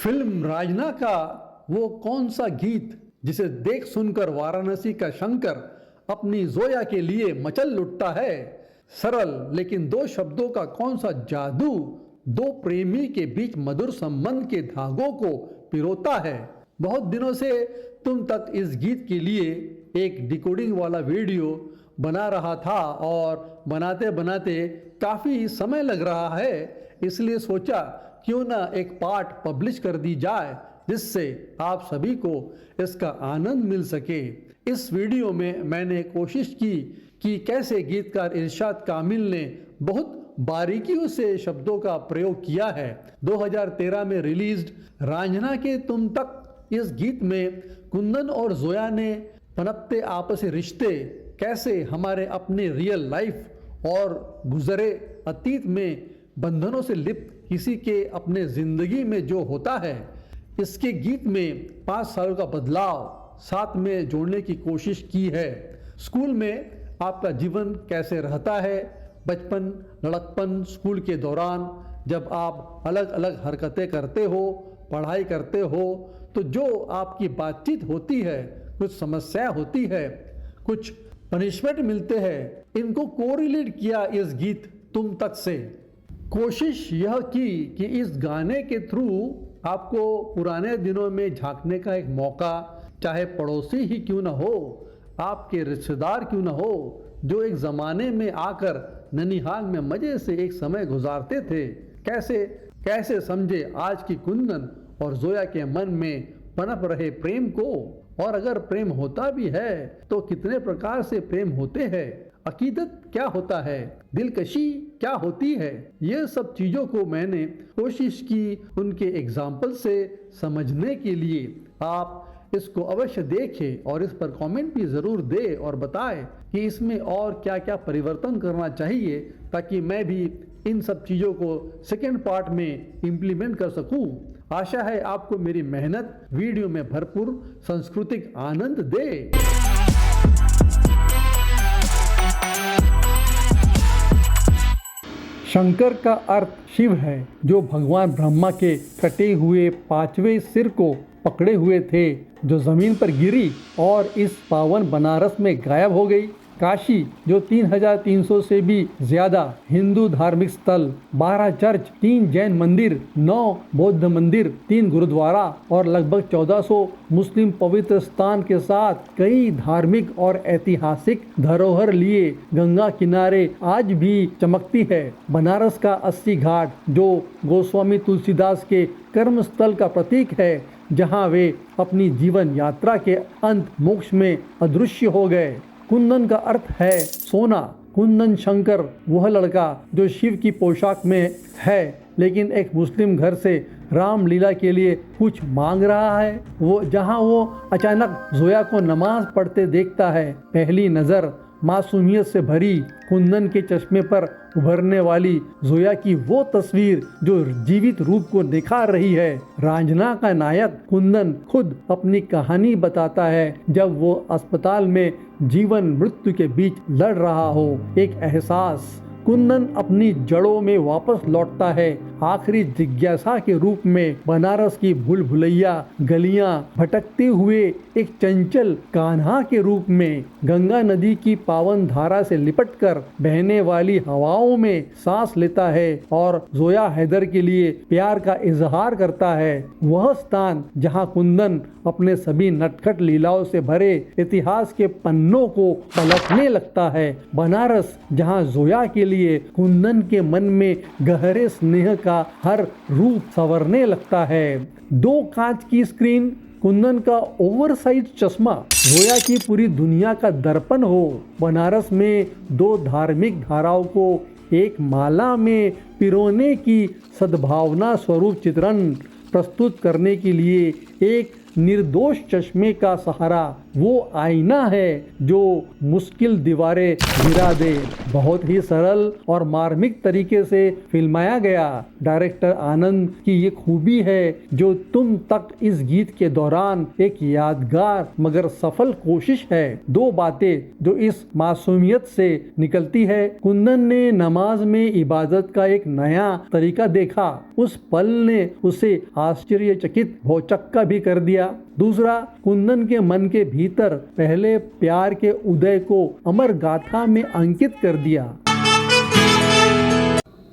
Film राजना का वो कौन सा गीत जिसे देख सुनकर वाराणसी का शंकर अपनी जोया के लिए मचल उठता है। सरल लेकिन दो शब्दों का कौन सा जादू दो प्रेमी के बीच मधुर संबंध के धागों को पिरोता है। बहुत दिनों से तुम तक इस गीत के लिए एक डिकोडिंग वाला वीडियो बना रहा था और बनाते बनाते काफ़ी समय लग रहा है, इसलिए सोचा क्यों ना एक पार्ट पब्लिश कर दी जाए जिससे आप सभी को इसका आनंद मिल सके। इस वीडियो में मैंने कोशिश की कि कैसे गीतकार इरशाद कामिल ने बहुत बारीकियों से शब्दों का प्रयोग किया है। 2013 में रिलीज्ड रांझना के तुम तक इस गीत में कुंदन और जोया ने पनपते आपसी रिश्ते कैसे हमारे अपने रियल लाइफ और गुजरे अतीत में बंधनों से लिप्त किसी के अपने जिंदगी में जो होता है, इसके गीत में 5 सालों का बदलाव साथ में जोड़ने की कोशिश की है। स्कूल में आपका जीवन कैसे रहता है, बचपन लड़कपन स्कूल के दौरान जब आप अलग अलग हरकतें करते हो, पढ़ाई करते हो, तो जो आपकी बातचीत होती है, कुछ समस्या होती है, कुछ पनिशमेंट मिलते हैं, इनको कोरिलेट किया इस गीत तुम तक से। कोशिश यह की कि इस गाने के थ्रू आपको पुराने दिनों में झांकने का एक मौका, चाहे पड़ोसी ही क्यों ना हो, आपके रिश्तेदार क्यों ना हो, जो एक ज़माने में आकर ननिहाल में मज़े से एक समय गुजारते थे, कैसे कैसे समझे आज की कुंदन और जोया के मन में पनप रहे प्रेम को। और अगर प्रेम होता भी है तो कितने प्रकार से प्रेम होते हैं, अकीदत क्या होता है, दिलकशी क्या होती है, ये सब चीज़ों को मैंने कोशिश की उनके एग्जाम्पल से समझने के लिए। आप इसको अवश्य देखें और इस पर कमेंट भी ज़रूर दें और बताएं कि इसमें और क्या क्या परिवर्तन करना चाहिए, ताकि मैं भी इन सब चीज़ों को सेकेंड पार्ट में इम्प्लीमेंट कर सकूं। आशा है आपको मेरी मेहनत वीडियो में भरपूर सांस्कृतिक आनंद दे। शंकर का अर्थ शिव है, जो भगवान ब्रह्मा के कटे हुए 5वें सिर को पकड़े हुए थे, जो जमीन पर गिरी और इस पावन बनारस में गायब हो गई। काशी, जो 3300 से भी ज्यादा हिंदू धार्मिक स्थल, 12 चर्च, 3 जैन मंदिर, 9 बौद्ध मंदिर, 3 गुरुद्वारा और लगभग 1400 मुस्लिम पवित्र स्थान के साथ कई धार्मिक और ऐतिहासिक धरोहर लिए गंगा किनारे आज भी चमकती है। बनारस का 80 घाट, जो गोस्वामी तुलसीदास के कर्म स्थल का प्रतीक है, जहाँ वे अपनी जीवन यात्रा के अंत मोक्ष में अदृश्य हो गए। कुंदन का अर्थ है सोना। कुंदन शंकर वह लड़का जो शिव की पोशाक में है, लेकिन एक मुस्लिम घर से रामलीला के लिए कुछ मांग रहा है। वो जहां वो अचानक जोया को नमाज पढ़ते देखता है, पहली नज़र मासूमियत से भरी कुंदन के चश्मे पर उभरने वाली जोया की वो तस्वीर जो जीवित रूप को दिखा रही है। रांझना का नायक कुंदन खुद अपनी कहानी बताता है, जब वो अस्पताल में जीवन मृत्यु के बीच लड़ रहा हो। एक एहसास, कुंदन अपनी जड़ों में वापस लौटता है, आखिरी जिज्ञासा के रूप में बनारस की भूल भुलैया गलियां भटकते हुए एक चंचल कान्हा के रूप में, गंगा नदी की पावन धारा से लिपटकर बहने वाली हवाओं में सांस लेता है और जोया हैदर के लिए प्यार का इजहार करता है। वह स्थान जहां कुंदन अपने सभी नटखट लीलाओं से भरे इतिहास के पन्नों को पलटने लगता है। बनारस जहां जोया के लिए कुंदन के मन में गहरे स्नेह का हर रूप संवरने लगता है। 2 कांच की स्क्रीन, कुंदन का ओवरसाइज चश्मा, जोया की पूरी दुनिया का दर्पण हो। बनारस में 2 धार्मिक धाराओं को एक माला में पिरोने की सद्भावना स्वरूप चित्रण प्रस्तुत करने के लिए एक निर्दोष चश्मे का सहारा वो आईना है जो मुश्किल दीवारें गिरा दे। बहुत ही सरल और मार्मिक तरीके से फिल्माया गया। डायरेक्टर आनंद की ये खूबी है जो तुम तक इस गीत के दौरान एक यादगार मगर सफल कोशिश है। दो बातें जो इस मासूमियत से निकलती है। कुंदन ने नमाज में इबादत का एक नया तरीका देखा। उस पल ने उसे आश्चर्यचकित भौचक्का भी कर दिया। दूसरा, कुंदन के मन के भीतर पहले प्यार के उदय को अमर गाथा में अंकित कर दिया।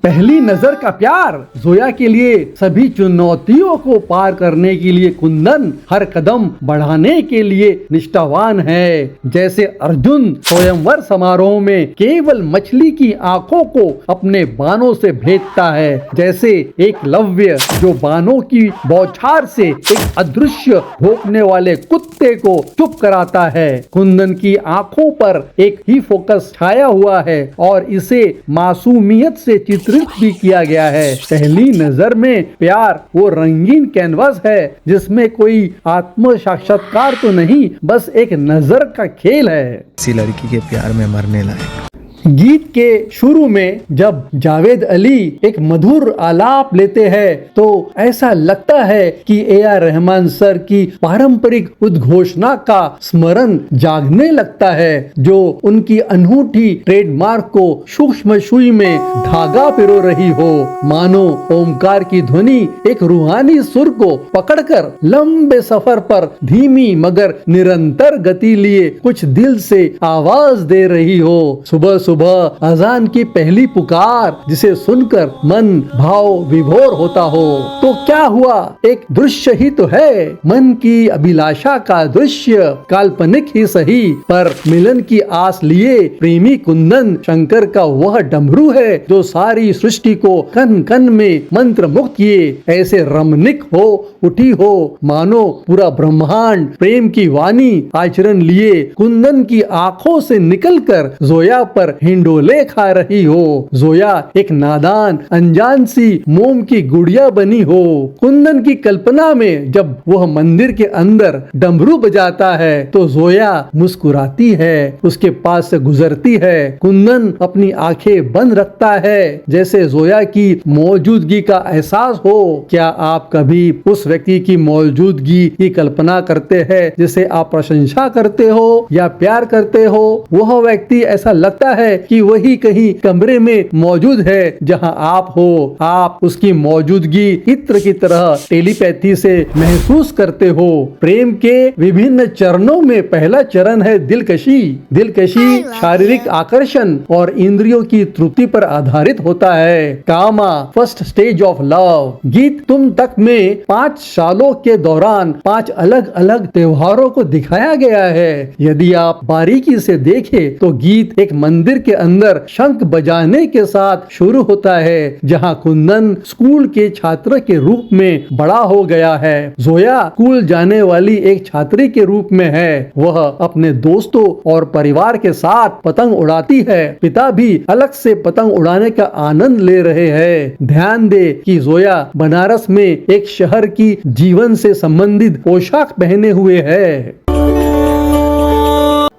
पहली नजर का प्यार जोया के लिए सभी चुनौतियों को पार करने के लिए कुंदन हर कदम बढ़ाने के लिए निष्ठावान है। जैसे अर्जुन स्वयंवर समारोह में केवल मछली की आंखों को अपने बाणों से भेदता है, जैसे एकलव्य जो बाणों की बौछार से एक अदृश्य भौंकने वाले कुत्ते को चुप कराता है। कुंदन की आंखों पर एक ही फोकस छाया हुआ है और इसे मासूमियत से चित्रित भी किया गया है। पहली नजर में प्यार वो रंगीन कैनवास है जिसमें कोई आत्म साक्षात्कार तो नहीं, बस एक नजर का खेल है। किसी लड़की के प्यार में मरने लायक। गीत के शुरू में जब जावेद अली एक मधुर आलाप लेते हैं तो ऐसा लगता है कि ए.आर. रहमान सर की पारंपरिक उद्घोषणा का स्मरण जागने लगता है, जो उनकी अनूठी ट्रेडमार्क को सूक्ष्म सुई में धागा पिरो रही हो। मानो ओमकार की ध्वनि एक रूहानी सुर को पकड़कर लंबे सफर पर धीमी मगर निरंतर गति लिए कुछ दिल से आवाज दे रही हो। सुबह सुबह अजान की पहली पुकार जिसे सुनकर मन भाव विभोर होता हो। तो क्या हुआ, एक दृश्य ही तो है, मन की अभिलाषा का दृश्य, काल्पनिक ही सही पर मिलन की आस लिए प्रेमी कुंदन शंकर का वह डमरू है जो सारी सृष्टि को कन कन में मंत्र मुक्त किए ऐसे रमणीक हो उठी हो, मानो पूरा ब्रह्मांड प्रेम की वाणी आचरण लिए कुंदन की आंखों से निकलकर जोया पर हिंडोले खा रही हो। जोया एक नादान अनजान सी मोम की गुड़िया बनी हो। कुंदन की कल्पना में जब वह मंदिर के अंदर डमरू बजाता है तो जोया मुस्कुराती है, उसके पास से गुजरती है। कुंदन अपनी आंखें बंद रखता है जैसे जोया की मौजूदगी का एहसास हो। क्या आप कभी उस व्यक्ति की मौजूदगी की कल्पना करते हैं जिसे आप प्रशंसा करते हो या प्यार करते हो? वह व्यक्ति ऐसा लगता है कि वही कहीं कमरे में मौजूद है जहां आप हो। आप उसकी मौजूदगी इत्र की तरह टेलीपैथी से महसूस करते हो। प्रेम के विभिन्न चरणों में पहला चरण है दिलकशी। दिलकशी शारीरिक आकर्षण और इंद्रियों की तृप्ति पर आधारित होता है। कामा, फर्स्ट स्टेज ऑफ लव। गीत तुम तक में 5 सालों के दौरान 5 अलग अलग त्योहारों को दिखाया गया है। यदि आप बारीकी से देखें तो गीत एक मंदिर के अंदर शंख बजाने के साथ शुरू होता है जहां कुंदन स्कूल के छात्र के रूप में बड़ा हो गया है। जोया स्कूल जाने वाली एक छात्री के रूप में है। वह अपने दोस्तों और परिवार के साथ पतंग उड़ाती है। पिता भी अलग से पतंग उड़ाने का आनंद ले रहे हैं। ध्यान दे कि जोया बनारस में एक शहर की जीवन से संबंधित पोशाक पहने हुए है।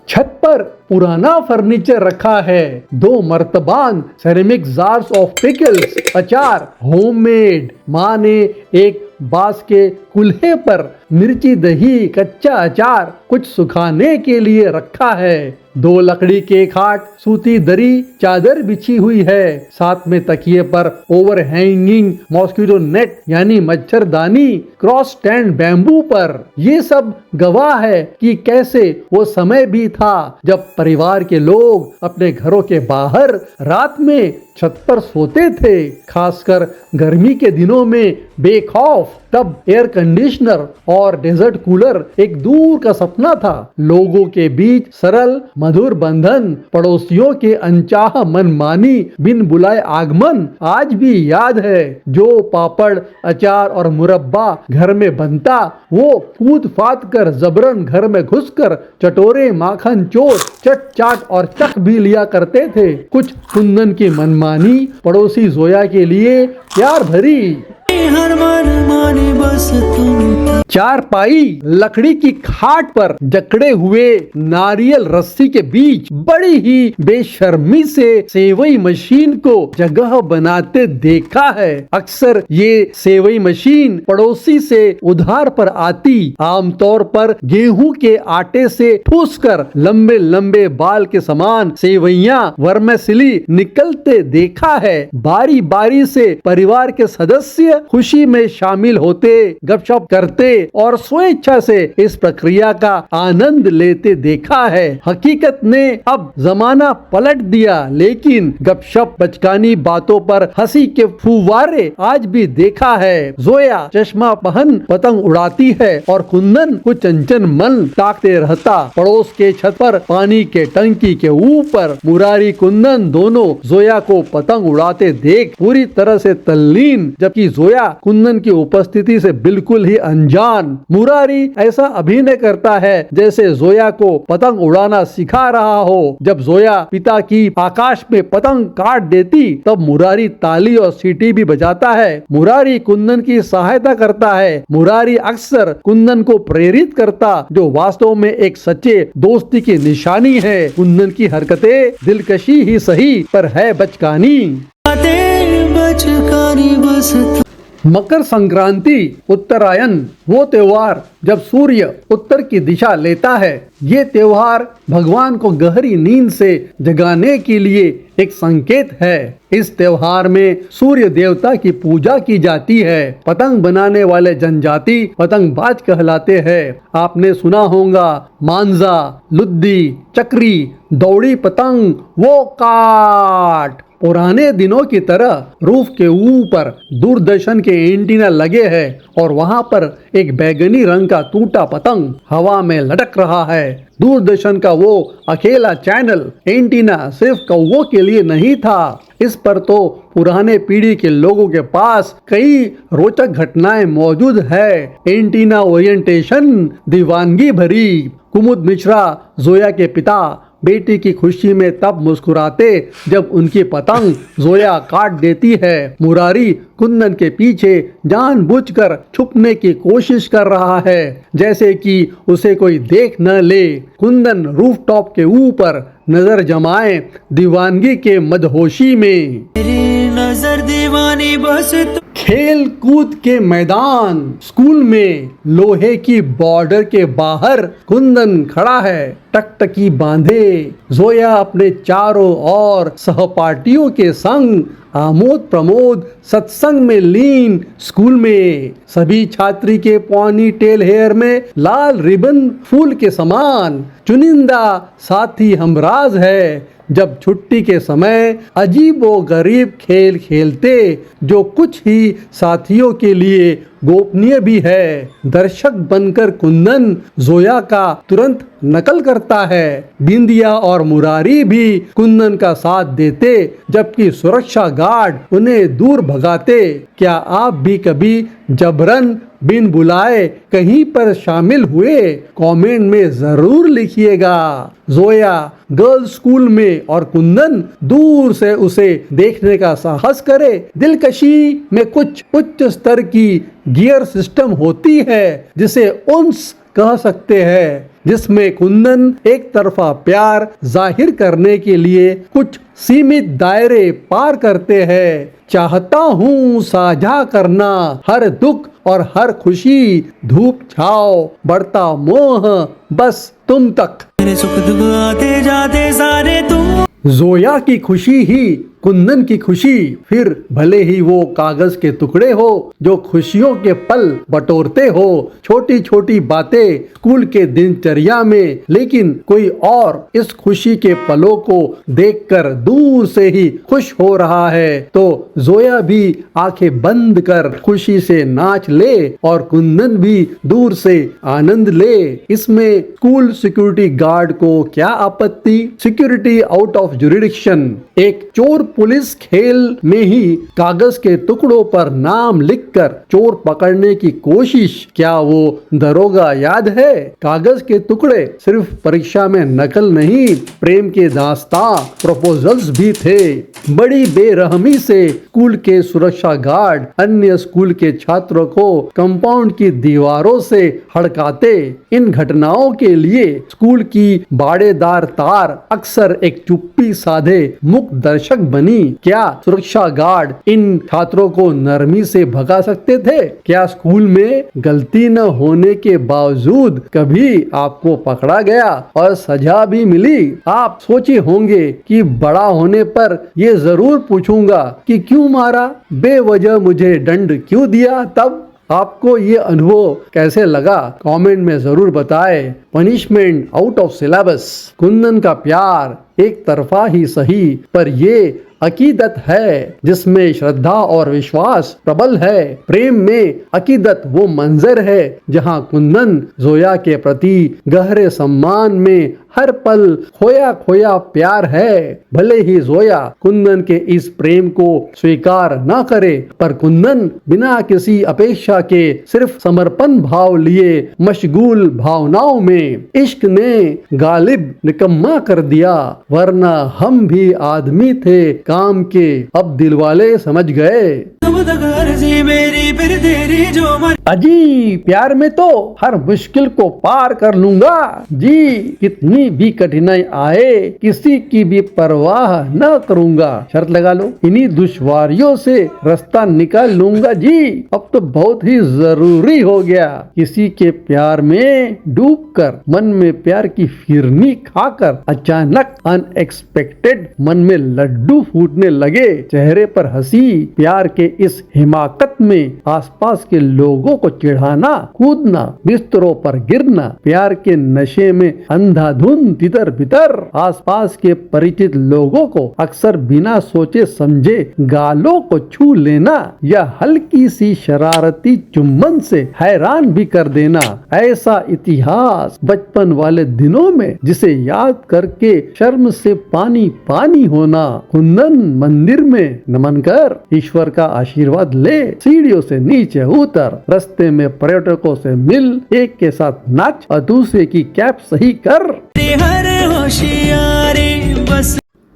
छत पर पुराना फर्नीचर रखा है। 2 मर्तबान सेरेमिक जार्स ऑफ पिकल्स, अचार होममेड। माँ ने एक बांस के कुल्हे पर मिर्ची, दही, कच्चा अचार कुछ सुखाने के लिए रखा है। 2 लकड़ी के खाट, सूती दरी, चादर बिछी हुई है। साथ में तकिए पर ओवरहैंगिंग मॉस्किटो नेट यानी मच्छरदानी, क्रॉस स्टैंड बैम्बू पर। ये सब गवाह है कि कैसे वो समय भी था जब परिवार के लोग अपने घरों के बाहर रात में छत पर सोते थे। खासकर गर्मी के दिनों में बेखौफ तब एयर कंडीशनर और डेजर्ट कूलर एक दूर का सपना था। लोगों के बीच सरल मधुर बंधन, पड़ोसियों के अनचाह मनमानी, बिन बुलाए आगमन आज भी याद है। जो पापड़, अचार और मुरब्बा घर में बनता वो कूद फाद कर जबरन घर में घुसकर चटोरे, माखन, चोट, चट चाट और चख भी लिया करते थे। कुछ कुंदन की मनमानी पड़ोसी जोया के लिए प्यार भरी। हर मन माने बस तुम चारपाई लकड़ी की खाट पर जकड़े हुए नारियल रस्सी के बीच बड़ी ही बेशर्मी से सेवई मशीन को जगह बनाते देखा है। अक्सर ये सेवई मशीन पड़ोसी से उधार पर आती, आमतौर पर गेहूं के आटे से ठूसकर लंबे लंबे बाल के समान सेवैयां वर्मेसिली निकलते देखा है। बारी बारी से परिवार के सदस्य खुशी में शामिल होते, गपशप करते और स्वेच्छा से इस प्रक्रिया का आनंद लेते देखा है। हकीकत ने अब जमाना पलट दिया, लेकिन गपशप बचकानी बातों पर हंसी के फुव्वारे आज भी देखा है। जोया चश्मा पहन पतंग उड़ाती है और कुंदन कुछ चंचन मन ताकते रहता। पड़ोस के छत पर पानी के टंकी के ऊपर मुरारी कुंदन दोनों जोया को पतंग उड़ाते देख पूरी तरह से तल्लीन, जबकि जोया कुंदन की उपस्थिति से बिल्कुल ही अनजान। मुरारी ऐसा अभिनय करता है जैसे जोया को पतंग उड़ाना सिखा रहा हो। जब जोया पिता की आकाश में पतंग काट देती तब मुरारी ताली और सीटी भी बजाता है। मुरारी कुंदन की सहायता करता है। मुरारी अक्सर कुंदन को प्रेरित करता, जो वास्तव में एक सच्चे दोस्ती की निशानी है। कुंदन की हरकतें दिलकशी ही सही पर है बचकानी। मकर संक्रांति, उत्तरायण, वो त्योहार जब सूर्य उत्तर की दिशा लेता है। ये त्योहार भगवान को गहरी नींद से जगाने के लिए एक संकेत है। इस त्योहार में सूर्य देवता की पूजा की जाती है। पतंग बनाने वाले जनजाति पतंगबाज कहलाते हैं। आपने सुना होगा मांजा, लुद्दी, चक्री, दौड़ी पतंग, वो काट। पुराने दिनों की तरह रूफ के ऊपर दूरदर्शन के एंटीना लगे हैं और वहां पर एक बैगनी रंग का टूटा पतंग हवा में लटक रहा है। दूरदर्शन का वो अकेला चैनल एंटीना सिर्फ कौवों के लिए नहीं था। इस पर तो पुराने पीढ़ी के लोगों के पास कई रोचक घटनाएं मौजूद है। एंटीना ओरिएंटेशन दीवानगी भरी। कुमुद मिश्रा, जोया के पिता, बेटी की खुशी में तब मुस्कुराते जब उनकी पतंग जोया काट देती है। मुरारी कुंदन के पीछे जानबूझकर छुपने की कोशिश कर रहा है, जैसे कि उसे कोई देख न ले। कुंदन रूफटॉप के ऊपर नजर जमाए दीवानगी के मदहोशी में। नजर दीवानी बस खेल कूद के मैदान, स्कूल में लोहे की बॉर्डर के बाहर कुंदन खड़ा है, टकटकी बांधे। जोया अपने चारों ओर सहपाठियों के संग आमोद प्रमोद सत्संग में लीन। स्कूल में सभी छात्री के पॉनी टेल हेयर में लाल रिबन फूल के समान। चुनिंदा साथी हमराज है। जब छुट्टी के समय अजीबो गरीब खेल खेलते, जो कुछ ही साथियों के लिए गोपनीय भी है। दर्शक बनकर कुंदन जोया का तुरंत नकल करता है। बिंदिया और मुरारी भी कुंदन का साथ देते, जबकि सुरक्षा गार्ड उन्हें दूर भगाते। क्या आप भी कभी जबरन बिन बुलाए कहीं पर शामिल हुए? कमेंट में जरूर लिखिएगा। जोया गर्ल्स स्कूल में और कुंदन दूर से उसे देखने का साहस करे। दिलकशी में कुछ उच्च स्तर की गियर सिस्टम होती है जिसे उन्स कह सकते हैं, जिसमें कुंदन एक तरफा प्यार जाहिर करने के लिए कुछ सीमित दायरे पार करते हैं। चाहता हूँ साझा करना हर दुख और हर खुशी, धूप छाओ बढ़ता मोह बस तुम तक। सुख दुख आते जाते सारे तुम। जोया की खुशी ही कुंदन की खुशी, फिर भले ही वो कागज के टुकड़े हो जो खुशियों के पल बटोरते हो। छोटी छोटी बातें स्कूल के दिनचर्या में, लेकिन कोई और इस खुशी के पलों को देखकर दूर से ही खुश हो रहा है तो जोया भी आंखें बंद कर खुशी से नाच ले और कुंदन भी दूर से आनंद ले। इसमें स्कूल सिक्योरिटी गार्ड को क्या आपत्ति? Security out of jurisdiction. एक चोर पुलिस खेल में ही कागज के टुकड़ों पर नाम लिखकर चोर पकड़ने की कोशिश, क्या वो दरोगा याद है? कागज के टुकड़े सिर्फ परीक्षा में नकल नहीं, प्रेम के दास्तां प्रपोजल्स भी थे। बड़ी बेरहमी से स्कूल के सुरक्षा गार्ड अन्य स्कूल के छात्रों को कंपाउंड की दीवारों से हड़काते। इन घटनाओं के लिए स्कूल की बाड़ेदार तार अक्सर एक चुप्पी साधे मुक्त दर्शक बनी। क्या सुरक्षा गार्ड इन छात्रों को नरमी से भगा सकते थे? क्या स्कूल में गलती न होने के बावजूद कभी आपको पकड़ा गया और सजा भी मिली? आप सोचे होंगे कि बड़ा होने पर ये जरूर पूछूंगा कि क्यों मारा, बेवजह मुझे दंड क्यों दिया। तब आपको ये अनुभव कैसे लगा? कमेंट में जरूर बताएं। Punishment out of syllabus. Kundan का प्यार एक तरफा ही सही, पर ये अकीदत है जिसमें श्रद्धा और विश्वास प्रबल है। प्रेम में अकीदत वो मंजर है जहां कुंदन जोया के प्रति गहरे सम्मान में हर पल खोया खोया प्यार है। भले ही जोया कुंदन के इस प्रेम को स्वीकार न करे, पर कुंदन बिना किसी अपेक्षा के सिर्फ समर्पण भाव लिए मशगूल भावनाओं में इश्क ने गालिब निकम्मा कर दिया। वरना हम भी आदमी थे काम के, अब दिलवाले समझ गए। अजी प्यार में तो हर मुश्किल को पार कर लूंगा जी, कितनी भी कठिनाई आए किसी की भी परवाह न करूंगा। शर्त लगा लो, इन्हीं दुश्वारियों से रास्ता निकाल लूंगा जी। अब तो बहुत ही जरूरी हो गया। किसी के प्यार में डूबकर, मन में प्यार की फिरनी खाकर अचानक अनएक्सपेक्टेड मन में लड्डू फूटने लगे। चेहरे पर हंसी, प्यार के इस हिमाकत में आसपास के लोगों को चिढ़ाना, कूदना, बिस्तरों पर गिरना, प्यार के नशे में अंधाधुंध तितर बितर आसपास के परिचित लोगों को अक्सर बिना सोचे समझे गालों को छू लेना या हल्की सी शरारती चुम्बन से हैरान भी कर देना। ऐसा इतिहास बचपन वाले दिनों में जिसे याद करके शर्म से पानी पानी होना। कुंदन मंदिर में नमन कर ईश्वर का आशीर्वाद ले, सीढ़ियों से नीचे उतर, रास्ते में पर्यटकों से मिल, एक के साथ नाच और दूसरे की कैप सही कर।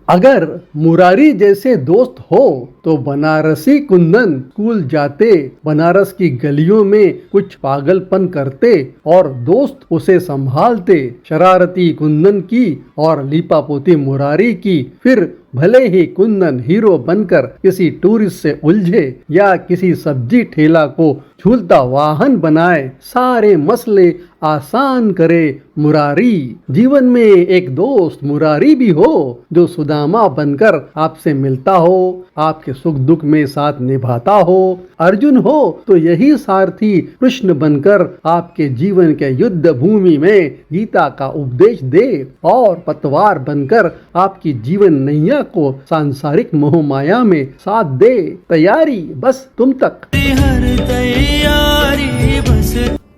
अगर मुरारी जैसे दोस्त हो तो बनारसी कुंदन स्कूल जाते, बनारस की गलियों में कुछ पागलपन करते और दोस्त उसे संभालते। शरारती कुंदन की और लीपापोती मुरारी की। फिर भले ही कुंदन हीरो बनकर किसी टूरिस्ट से उलझे या किसी सब्जी ठेला को झूलता वाहन बनाए, सारे मसले आसान करे मुरारी। जीवन में एक दोस्त मुरारी भी हो जो सुदामा बनकर आपसे मिलता हो, आपके सुख दुख में साथ निभाता हो। अर्जुन हो तो यही सारथी कृष्ण बनकर आपके जीवन के युद्ध भूमि में गीता का उपदेश दे, और पतवार बनकर आपकी जीवन नैया को सांसारिक मोह माया में साथ दे। तैयारी बस तुम तक।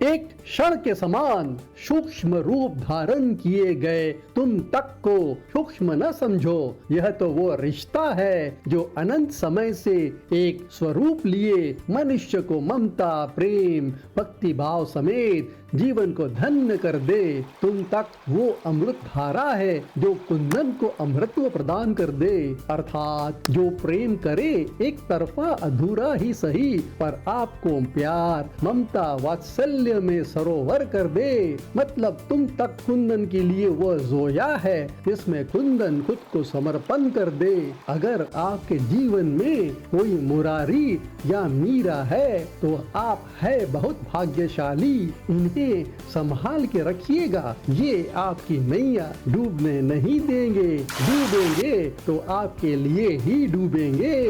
एक क्षण के समान सूक्ष्म रूप धारण किए गए तुम तक को सूक्ष्म न समझो। यह तो वो रिश्ता है जो अनंत समय से एक स्वरूप लिए मनुष्य को ममता, प्रेम, भक्ति भाव समेत जीवन को धन्य कर दे। तुम तक वो अमृत धारा है जो कुंदन को अमृतत्व प्रदान कर दे। अर्थात जो प्रेम करे एक तरफा अधूरा ही सही, पर आपको प्यार, ममता, वात्सल्य में सरोवर कर दे। मतलब तुम तक कुंदन के लिए वो जोया है जिसमें कुंदन खुद को समर्पण कर दे। अगर आपके जीवन में कोई मुरारी या मीरा है तो आप है बहुत भाग्यशाली। इन्हें संभाल के रखिएगा, ये आपकी नैया डूबने नहीं देंगे। डूबेंगे तो आपके लिए ही डूबेंगे।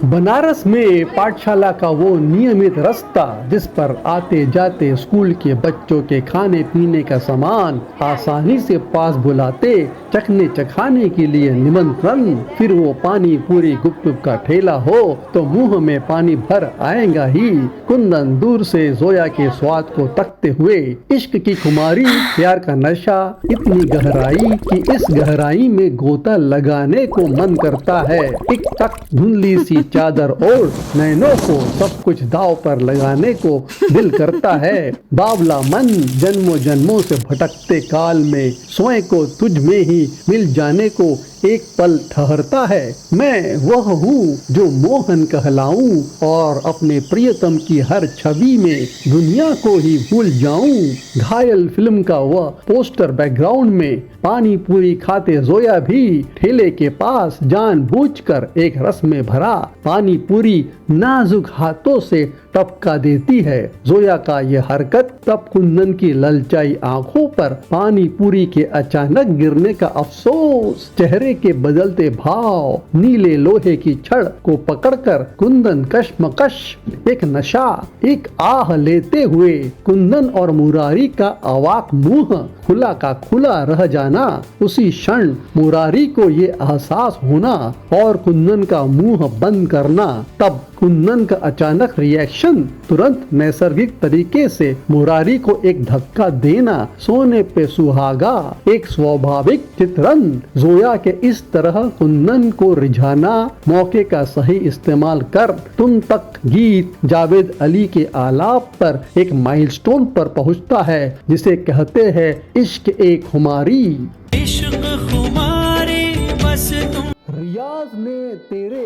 बनारस में पाठशाला का वो नियमित रास्ता जिस पर आते जाते स्कूल के बच्चों के खाने पीने का सामान आसानी से पास बुलाते, चखने चखाने के लिए निमंत्रण, फिर वो पानी पूरी गुपचुप का ठेला हो तो मुंह में पानी भर आएगा ही। कुंदन दूर से जोया के स्वाद को तकते हुए, इश्क की खुमारी, प्यार का नशा, इतनी गहराई कि इस गहराई में गोता लगाने को मन करता है। टिक टक धुंधली सी चादर ओढ़ नैनों को सब कुछ दाव पर लगाने को दिल करता है। बावला मन जन्मों जन्मों से भटकते काल में स्वयं को तुझ में ही मिल जाने को एक पल ठहरता है। मैं वह हूँ जो मोहन कहलाऊं और अपने प्रियतम की हर छवि में दुनिया को ही भूल जाऊं। घायल फिल्म का वह पोस्टर बैकग्राउंड में पानी पूरी खाते जोया भी ठेले के पास जानबूझकर एक रस में भरा पानी पूरी नाजुक हाथों से टपका देती है। जोया का यह हरकत तब कुंदन की ललचाई आंखों पर पानी पूरी के अचानक गिरने का अफसोस, चेहरे के बदलते भाव, नीले लोहे की छड़ को पकड़कर कुंदन कशमकश, एक नशा, एक आह लेते हुए कुंदन और मुरारी का अवाक मुंह खुला का खुला रह जाना, उसी क्षण मुरारी को ये एहसास होना और कुंदन का मुंह बंद करना। तब कुंदन का अचानक रिएक्शन, तुरंत नैसर्गिक तरीके से मुरारी को एक धक्का देना, सोने पे सुहागा, एक स्वाभाविक चित्रण। जोया के इस तरह कुंदन को रिझाना, मौके का सही इस्तेमाल कर तुम तक गीत जावेद अली के आलाप पर एक माइलस्टोन पर पहुंचता है, जिसे कहते हैं इश्क एक खुमारी। इश्क खुमारी बस तुम। रियाज ने तेरे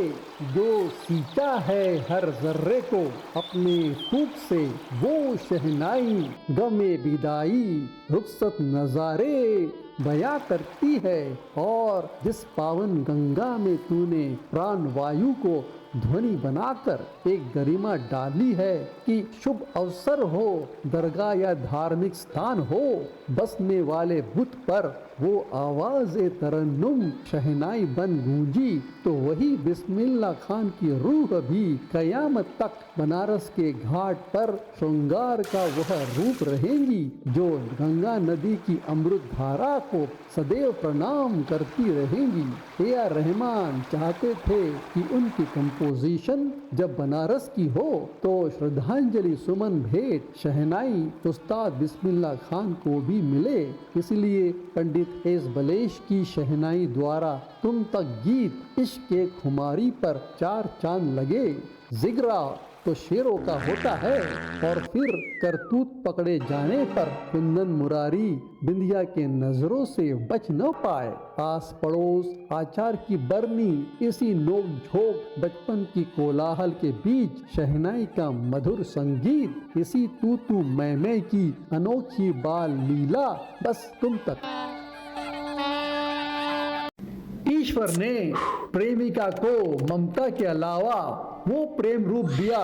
जो सींचा है हर जर्रे को अपने फूक से, वो शहनाई गमे विदाई रुखसत नजारे बयां करती है। और जिस पावन गंगा में तूने प्राण वायु को ध्वनि बनाकर एक गरिमा डाली है कि शुभ अवसर हो, दरगाह या धार्मिक स्थान हो, बसने वाले बुत पर वो आवाज तरन्नुम शहनाई बन गूंजी, तो वही बिस्मिल्लाह खान की रूह भी कयामत तक बनारस के घाट पर श्रृंगार का वह रूप रहेंगी जो गंगा नदी की अमृत धारा को सदैव प्रणाम करती रहेंगी। ए.आर. रहमान चाहते थे कि उनकी कंपोजिशन जब बनारस की हो तो श्रद्धांजलि सुमन भेंट शहनाई उस्ताद बिस्मिल्लाह खान को भी मिले। इसलिए पंडित एस बलेश की शहनाई द्वारा तुम तक गीत इश्क के खुमारी पर चार चांद लगे। जिगरा तो शेरों का होता है और फिर करतूत पकड़े जाने पर कुंदन मुरारी बिंदिया के नजरों से बच न पाए। आस पड़ोस आचार की बरनी, इसी नोक झोंक बचपन की कोलाहल के बीच शहनाई का मधुर संगीत, इसी तू तू मैं की अनोखी बाल लीला, बस तुम तक। ईश्वर ने प्रेमिका को ममता के अलावा वो प्रेम रूप दिया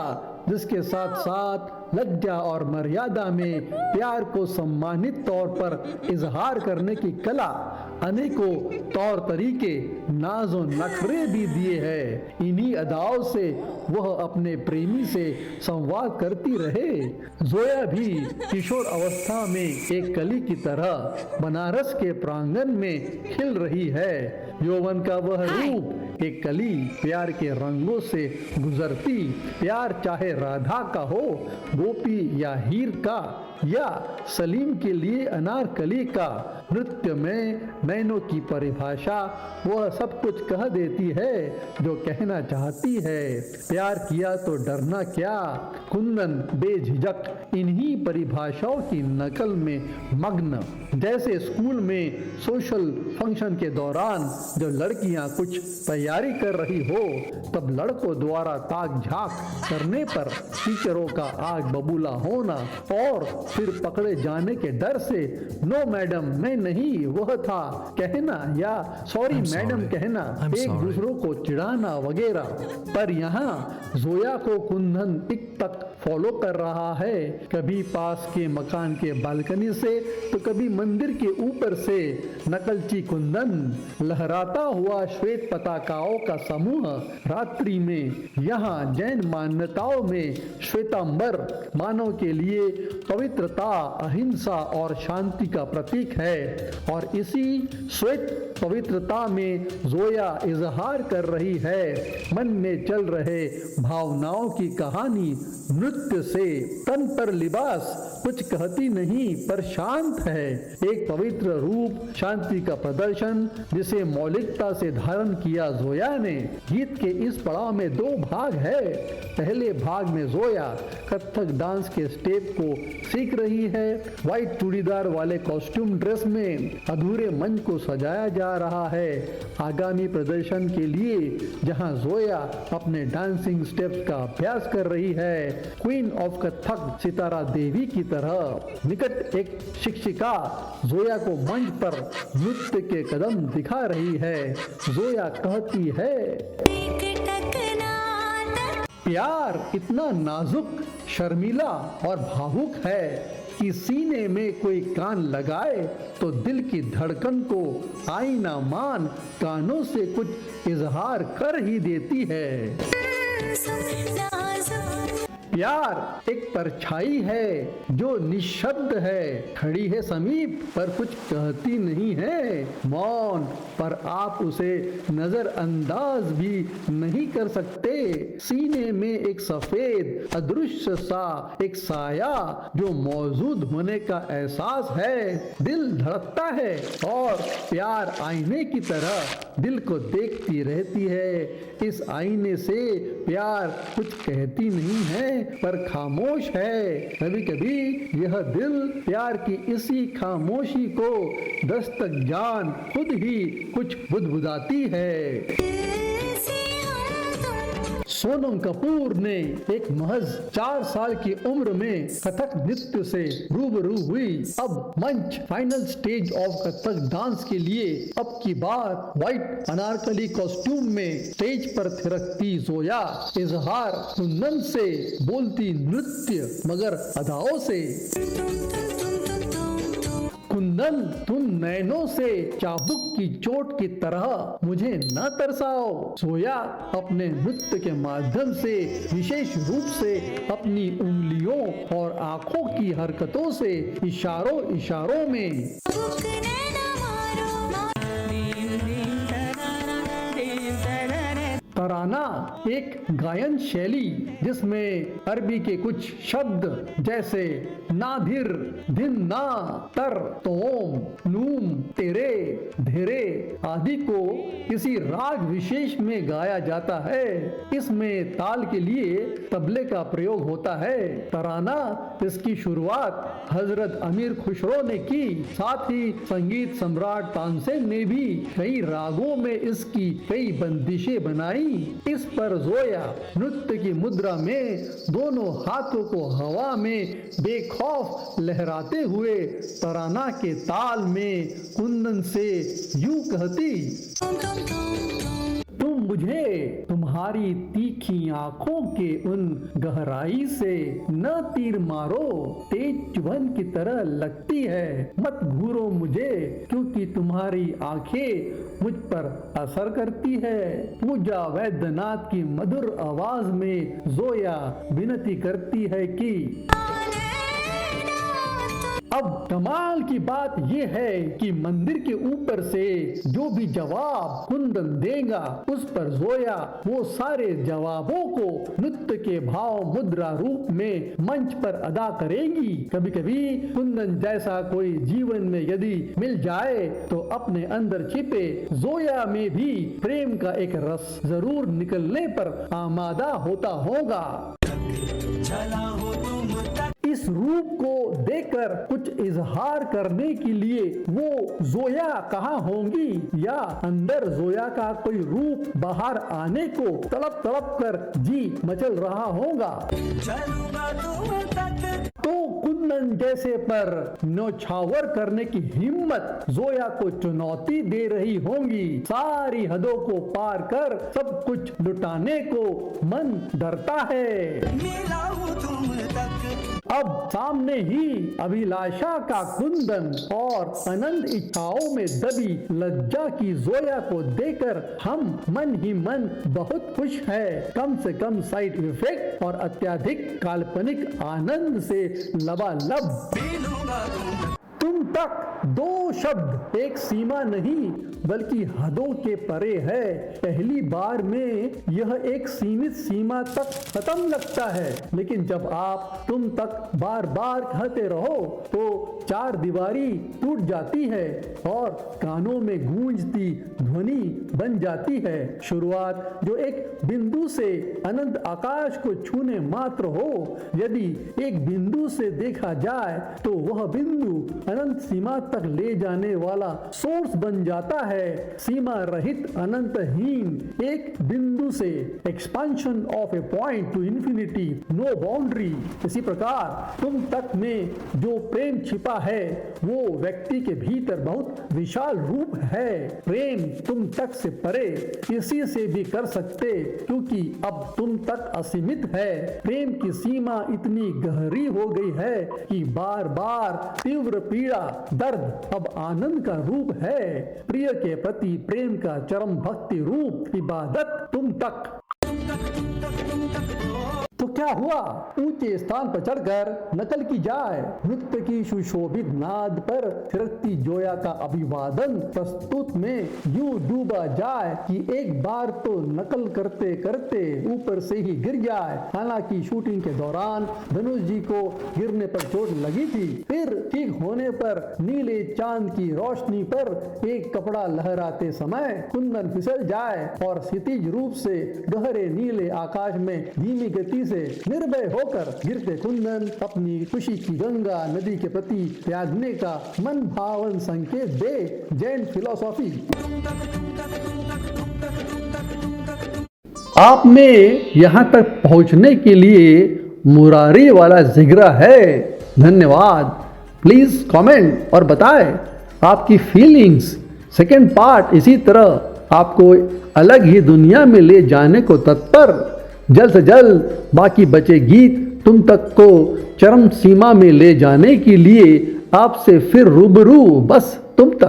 जिसके साथ साथ लज्जा और मर्यादा में प्यार को सम्मानित तौर पर इजहार करने की कला, अनेकों तौर तरीके, नाजो नखरे भी दिए हैं। इन्हीं अदाओं से वह अपने प्रेमी से संवाद करती रहे। जोया भी किशोर अवस्था में एक कली की तरह बनारस के प्रांगण में खिल रही है। यौवन का वह रूप एक कली प्यार के रंगों से गुजरती, प्यार चाहे राधा का हो, गोपी या हीर का, या सलीम के लिए अनारकली का। नृत्य में नैनों की परिभाषा वह सब कुछ कह देती है जो कहना चाहती है। प्यार किया तो डरना क्या, कुंदन बेझिझक इन्हीं परिभाषाओं की नकल में मग्न। जैसे स्कूल में सोशल फंक्शन के दौरान जब लड़कियां कुछ तैयारी कर रही हो तब लड़कों द्वारा ताक झांक करने पर टीचरों का आग बबूला होना और फिर पकड़े जाने के डर से नो मैडम मैं नहीं वह था कहना या सॉरी मैडम कहना, एक दूसरों को चिढ़ाना वगैरह। पर यहाँ जोया को कुंदन टिक तक फॉलो कर रहा है, कभी पास के मकान के बालकनी से तो कभी मंदिर के ऊपर से। नकलची कुंदन लहराता हुआ श्वेत पताकाओं का समूह रात्रि में यहाँ जैन मान्यताओं में श्वेतांबर मानव के लिए पवित्रता, अहिंसा और शांति का प्रतीक है। और इसी श्वेत पवित्रता में जोया इजहार कर रही है मन में चल रहे भावनाओं की कहानी नृत्य से। तन पर लिबास कुछ कहती नहीं पर शांत है, एक पवित्र रूप शांति का प्रदर्शन जिसे मौलिकता से धारण किया जोया ने। गीत के इस पड़ाव में दो भाग है। पहले भाग में जोया कथक डांस के स्टेप को सीख रही है। व्हाइट चूड़ीदार वाले कॉस्ट्यूम ड्रेस में अधूरे मंच को सजाया जा रहा है आगामी प्रदर्शन के लिए, जहां जोया अपने डांसिंग स्टेप्स का अभ्यास कर रही है। क्वीन ऑफ कथक सितारा देवी की तरह निकट एक शिक्षिका जोया को मंच पर नृत्य के कदम दिखा रही है। जोया कहती है, प्यार इतना नाजुक, शर्मीला और भावुक है कि सीने में कोई कान लगाए तो दिल की धड़कन को आईना मान कानों से कुछ इजहार कर ही देती है। प्यार एक परछाई है जो निशब्द है, खड़ी है समीप पर कुछ कहती नहीं है, मौन पर आप उसे नजरअंदाज भी नहीं कर सकते। सीने में एक सफेद अदृश्य सा एक साया जो मौजूद होने का एहसास है। दिल धड़कता है और प्यार आईने की तरह दिल को देखती रहती है। इस आईने से प्यार कुछ कहती नहीं है पर खामोश है। कभी कभी यह दिल प्यार की इसी खामोशी को दस्तक जान खुद ही कुछ बुदबुदाती है। सोनम कपूर ने एक महज 4 साल की उम्र में कथक नृत्य से रूबरू हुई। अब मंच final stage of Kathak dance के लिए अब की बार व्हाइट अनारकली कॉस्ट्यूम में स्टेज पर थिरकती जोया इजहार कुंदन से बोलती नृत्य मगर अदाओं से। कुंदन तुम नैनों से चाबुक की चोट की तरह मुझे न तरसाओ। जोया अपने नृत्य के माध्यम से विशेष रूप से अपनी उंगलियों और आंखों की हरकतों से इशारों में तराना एक गायन शैली जिसमें अरबी के कुछ शब्द जैसे नाधिर, धिन ना, तर, तोम, नूम, तेरे, धेरे आदि को किसी राग विशेष में गाया जाता है। इसमें ताल के लिए तबले का प्रयोग होता है। तराना इसकी शुरुआत हजरत अमीर खुसरो ने की। साथ ही संगीत सम्राट तानसेन ने भी कई रागों में इसकी कई बंदिशें बनाई। इस पर जोया नृत्य की मुद्रा में दोनों हाथों को हवा में बेखौफ लहराते हुए तराना के ताल में कुंदन से यूं कहती, तुम मुझे तुम्हारी तीखी आंखों के उन गहराई से न तीर मारो, तेज चुभन की तरह लगती है। मत घूरो मुझे क्योंकि तुम्हारी आंखें मुझ पर असर करती है। पूजा वैद्यनाथ की मधुर आवाज में जोया विनती करती है कि अब कमाल की बात यह है कि मंदिर के ऊपर से जो भी जवाब कुंदन देगा उस पर जोया वो सारे जवाबों को नृत्य के भाव मुद्रा रूप में मंच पर अदा करेंगी। कभी कभी कुंदन जैसा कोई जीवन में यदि मिल जाए तो अपने अंदर छिपे जोया में भी प्रेम का एक रस जरूर निकलने पर आमादा होता होगा। इस रूप को देखकर कुछ इजहार करने के लिए वो जोया कहाँ होंगी या अंदर जोया का कोई रूप बाहर आने को तड़प तड़प कर जी मचल रहा होगा। तो कुंदन कुंदन जैसे पर न्योछावर करने की हिम्मत जोया को चुनौती दे रही होंगी। सारी हदों को पार कर सब कुछ लुटाने को मन डरता है। मिला हूँ तुम तक अब सामने ही अभिलाषा का कुंदन और अनंत इच्छाओं में दबी लज्जा की जोया को देकर हम मन ही मन बहुत खुश है। कम से कम साइड इफेक्ट और अत्यधिक काल्पनिक आनंद से लबालब। मिलूंगा तुम तुम तक दो शब्द एक सीमा नहीं बल्कि हदों के परे है। पहली बार में यह एक सीमित सीमा तक खत्म लगता है, लेकिन जब आप तुम तक बार बार कहते रहो तो चार दीवारी टूट जाती है और कानों में गूंजती ध्वनि बन जाती है। शुरुआत जो एक बिंदु से अनंत आकाश को छूने मात्र हो, यदि एक बिंदु से देखा जाए तो वह बिंदु अनंत सीमा तक ले जाने वाला सोर्स बन जाता है। सीमा रहित अनंतहीन एक बिंदु से expansion of a point to infinity, no boundary. इसी प्रकार तुम तक में जो प्रेम छिपा है वो व्यक्ति के भीतर बहुत विशाल रूप है। प्रेम तुम तक से परे किसी से भी कर सकते, क्योंकि अब तुम तक असीमित है। प्रेम की सीमा इतनी गहरी हो गई है कि बार बार तीव्र पीड़ा दर्द अब आनंद का रूप है। प्रिय के प्रति प्रेम का चरम भक्ति रूप इबादत तुम तक। तो क्या हुआ, ऊंचे स्थान पर चढ़कर नकल की जाए। नृत्य की सुशोभित नाद पर थिरकती जोया का अभिवादन प्रस्तुत में यूं डूबा जाए कि एक बार तो नकल करते करते ऊपर से ही गिर जाए। हालांकि शूटिंग के दौरान धनुष जी को गिरने पर चोट लगी थी। फिर ठीक होने पर नीले चांद की रोशनी पर एक कपड़ा लहराते समय कुंदन फिसल जाए और क्षितिज रूप से गहरे नीले आकाश में धीमी गति से निर्भय होकर गिरते कुंदन अपनी खुशी की गंगा नदी के प्रति त्यागने का मन भावन संकेत दे। जैन फिलॉसफी। आप में यहाँ तक पहुँचने के लिए मुरारी वाला जिगरा है। धन्यवाद। प्लीज कमेंट और बताएं आपकी फीलिंग्स। सेकेंड पार्ट इसी तरह आपको अलग ही दुनिया में ले जाने को तत्पर। जल्द से जल्द बाकी बचे गीत तुम तक को चरम सीमा में ले जाने के लिए आपसे फिर रूबरू। बस तुम तक।